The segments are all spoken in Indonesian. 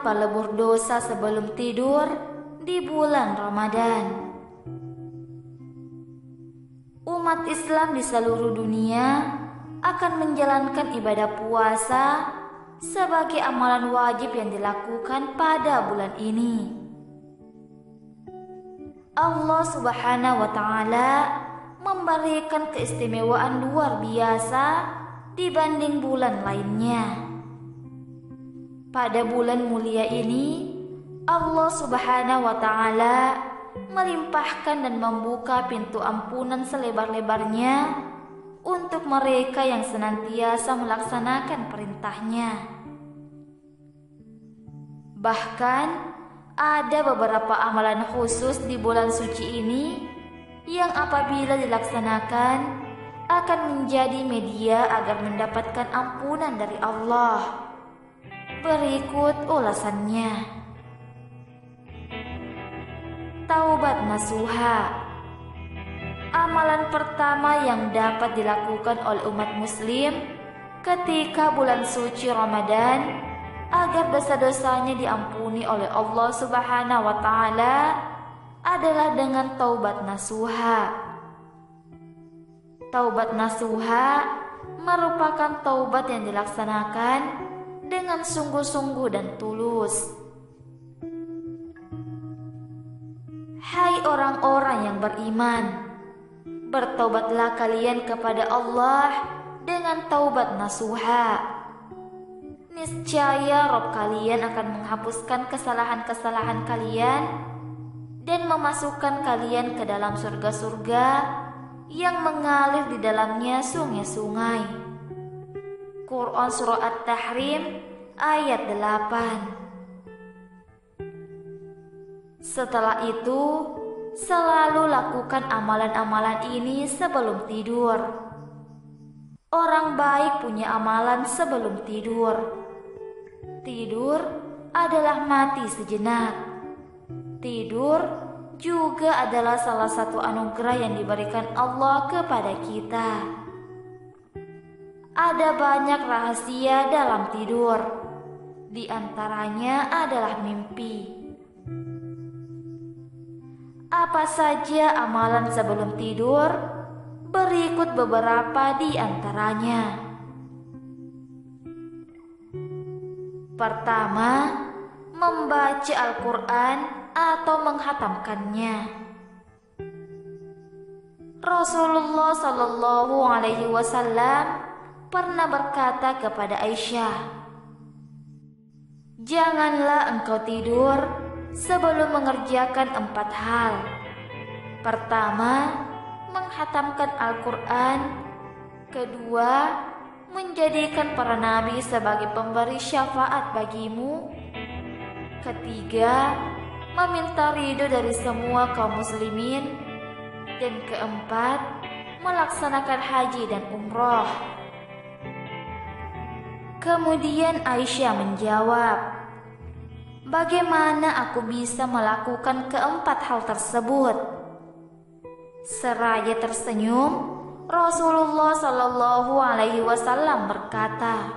pelebur dosa sebelum tidur di bulan Ramadan. Umat Islam di seluruh dunia akan menjalankan ibadah puasa sebagai amalan wajib yang dilakukan pada bulan ini. Allah Subhanahu wa Ta'ala memberikan keistimewaan luar biasa dibanding bulan lainnya. Pada bulan mulia ini, Allah Subhanahu wa Ta'ala melimpahkan dan membuka pintu ampunan selebar-lebarnya untuk mereka yang senantiasa melaksanakan perintahnya. Bahkan ada beberapa amalan khusus di bulan suci ini yang apabila dilaksanakan akan menjadi media agar mendapatkan ampunan dari Allah. Berikut ulasannya. Taubat nasuha. Amalan pertama yang dapat dilakukan oleh umat muslim ketika bulan suci Ramadan agar dosa-dosanya diampuni oleh Allah Subhanahu wa Ta'ala adalah dengan taubat nasuha. Taubat nasuha merupakan taubat yang dilaksanakan dengan sungguh-sungguh dan tulus. Hai orang-orang yang beriman, bertaubatlah kalian kepada Allah dengan taubat nasuha. Niscaya Rabb kalian akan menghapuskan kesalahan-kesalahan kalian dan memasukkan kalian ke dalam surga-surga yang mengalir di dalamnya sungai-sungai. Quran Surah At-Tahrim ayat 8. Setelah itu, selalu lakukan amalan-amalan ini sebelum tidur. Orang baik punya amalan sebelum tidur. Tidur adalah mati sejenak. Tidur juga adalah salah satu anugerah yang diberikan Allah kepada kita. Ada banyak rahasia dalam tidur. Di antaranya adalah mimpi. Apa saja amalan sebelum tidur? Berikut beberapa di antaranya. Pertama, membaca Al-Quran atau menghatamkannya. Rasulullah Shallallahu Alaihi Wasallam pernah berkata kepada Aisyah, "Janganlah engkau tidur sebelum mengerjakan 4 hal. Pertama, menghatamkan Al-Quran. Kedua, menjadikan para nabi sebagai pemberi syafaat bagimu. Ketiga, meminta ridho dari semua kaum muslimin. Dan keempat, melaksanakan haji dan umroh." Kemudian Aisyah menjawab, "Bagaimana aku bisa melakukan keempat hal tersebut?" Seraya tersenyum, Rasulullah Shallallahu Alaihi Wasallam berkata,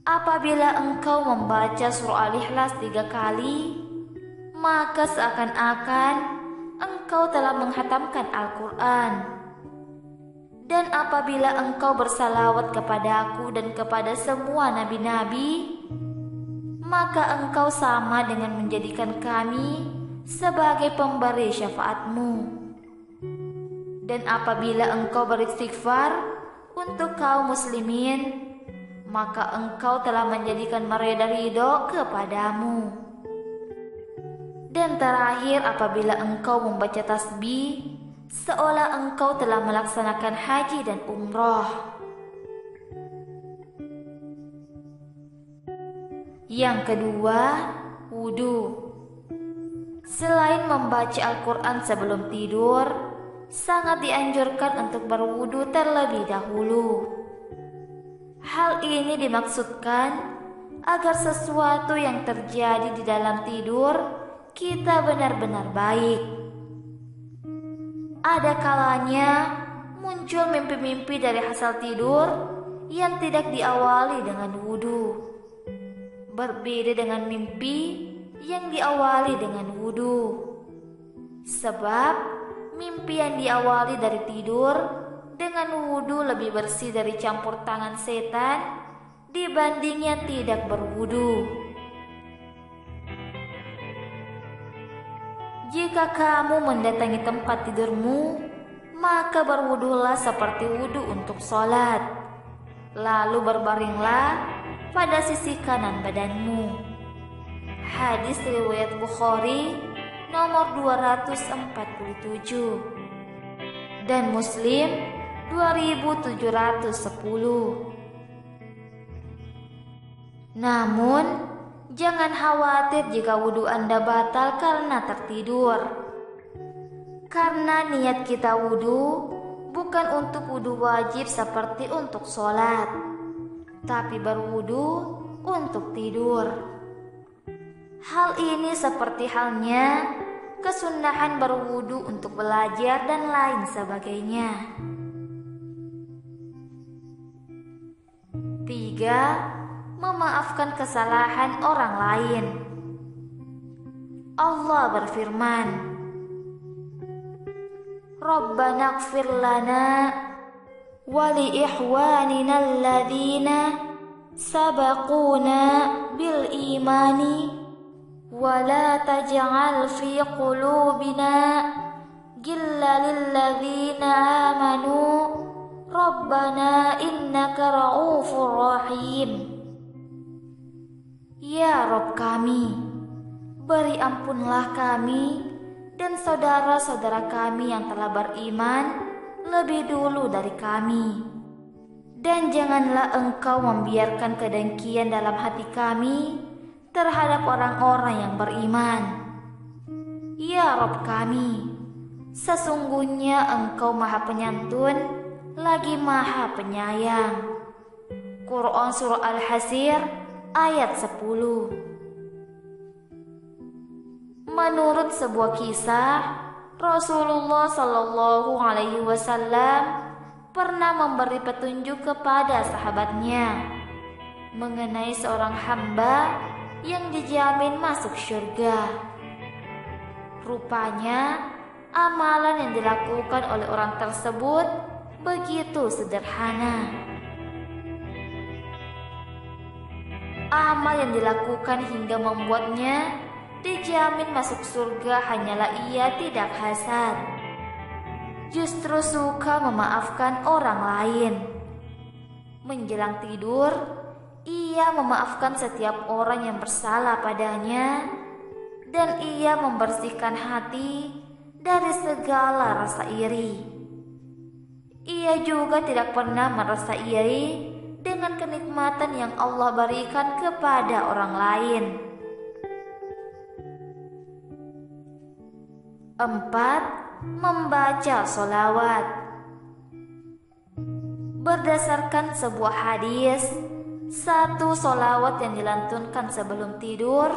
"Apabila engkau membaca surah Al-Ikhlas 3 kali, maka seakan-akan engkau telah menghatamkan Al-Quran. Dan apabila engkau bersalawat kepada aku dan kepada semua nabi-nabi, maka engkau sama dengan menjadikan kami sebagai pemberi syafaatmu. Dan apabila engkau beristighfar untuk kaum muslimin, maka engkau telah menjadikan mereka ridho kepadamu. Dan terakhir, apabila engkau membaca tasbih, seolah engkau telah melaksanakan haji dan umroh." Yang kedua, wudu. Selain membaca Al-Quran sebelum tidur, sangat dianjurkan untuk berwudu terlebih dahulu. Hal ini dimaksudkan agar sesuatu yang terjadi di dalam tidur kita benar-benar baik. Ada kalanya muncul mimpi-mimpi dari hasil tidur yang tidak diawali dengan wudu. berbeda dengan mimpi yang diawali dengan wudu. Sebab mimpi yang diawali dari tidur dengan wudu lebih bersih dari campur tangan setan dibanding yang tidak berwudu. Jika kamu mendatangi tempat tidurmu, maka berwudulah seperti wudu untuk sholat. Lalu berbaringlah pada sisi kanan badanmu. Hadis riwayat Bukhari nomor 247 dan Muslim 2710. Namun, jangan khawatir jika wudu Anda batal karena tertidur. Karena niat kita wudu bukan untuk wudu wajib seperti untuk sholat, tapi berwudu untuk tidur. Hal ini seperti halnya kesunahan berwudu untuk belajar dan lain sebagainya. 3. Memaafkan kesalahan orang lain. Allah berfirman, Rabbana ighfir lana wa li ikhwanina alladhina sabaquna bil imani wa la taj'al fi qulubina ghillan lil ladzina amanu Rabbana innaka ra'ufur rahim. Ya Rabb kami, beri ampunlah kami dan saudara-saudara kami yang telah beriman lebih dulu dari kami. Dan janganlah Engkau membiarkan kedengkian dalam hati kami terhadap orang-orang yang beriman. Ya Rabb kami, sesungguhnya Engkau Maha Penyantun lagi Maha Penyayang. Quran Surah Al-Hasir ayat 10. Menurut sebuah kisah, Rasulullah Shallallahu Alaihi Wasallam pernah memberi petunjuk kepada sahabatnya mengenai seorang hamba yang dijamin masuk surga. Rupanya, amalan yang dilakukan oleh orang tersebut begitu sederhana. Amal yang dilakukan hingga membuatnya dijamin masuk surga hanyalah ia tidak hasad, justru suka memaafkan orang lain. Menjelang tidur, ia memaafkan setiap orang yang bersalah padanya, dan ia membersihkan hati dari segala rasa iri. Ia juga tidak pernah merasa iri dengan kenikmatan yang Allah berikan kepada orang lain. 4. Membaca sholawat. Berdasarkan sebuah hadis, satu sholawat yang dilantunkan sebelum tidur,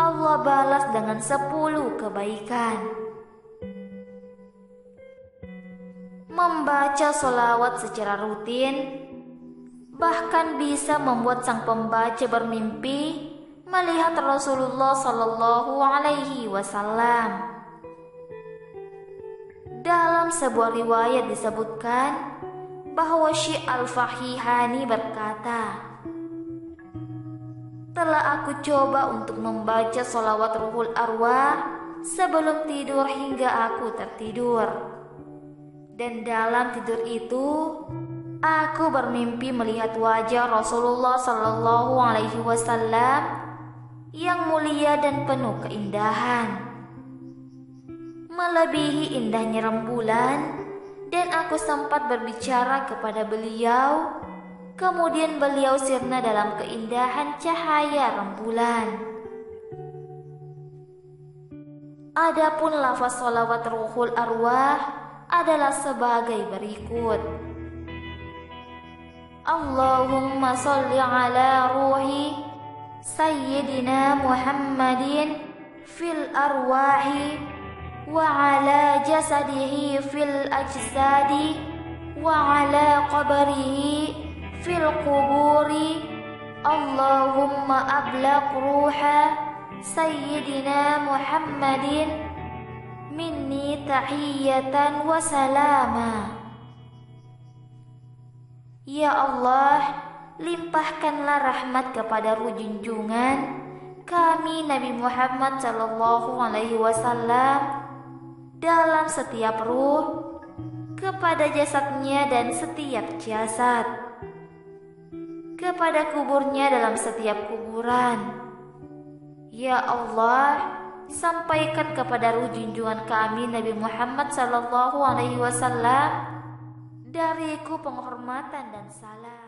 Allah balas dengan 10 kebaikan. Membaca sholawat secara rutin bahkan bisa membuat sang pembaca bermimpi melihat Rasulullah Shallallahu Alaihi Wasallam. Dalam sebuah riwayat disebutkan bahwa Syekh Al-Fahihani berkata, telah aku coba untuk membaca sholawat Ruhul Arwah sebelum tidur hingga aku tertidur. Dan dalam tidur itu, aku bermimpi melihat wajah Rasulullah Shallallahu Alaihi Wasallam yang mulia dan penuh keindahan, melebihi indahnya rembulan, dan aku sempat berbicara kepada beliau. Kemudian beliau sirna dalam keindahan cahaya rembulan. Adapun lafaz sholawat Ruhul Arwah adalah sebagai berikut: Allahumma sholli ala ruhi Sayyidina Muhammadin fil arwahi wa ala jasadihi fil ajsadi wa ala qabrihi fil quburi Allahumma ablaq ruha Sayyidina Muhammadin minni tahiyatan wa salama. Ya Allah, limpahkanlah rahmat kepada junjungan kami Nabi Muhammad sallallahu alaihi wasallam dalam setiap ruh, kepada jasadnya dan setiap jasad, kepada kuburnya dalam setiap kuburan. Ya Allah, sampaikan kepada junjungan kami Nabi Muhammad sallallahu alaihi wasallam dariku penghormatan dan salam.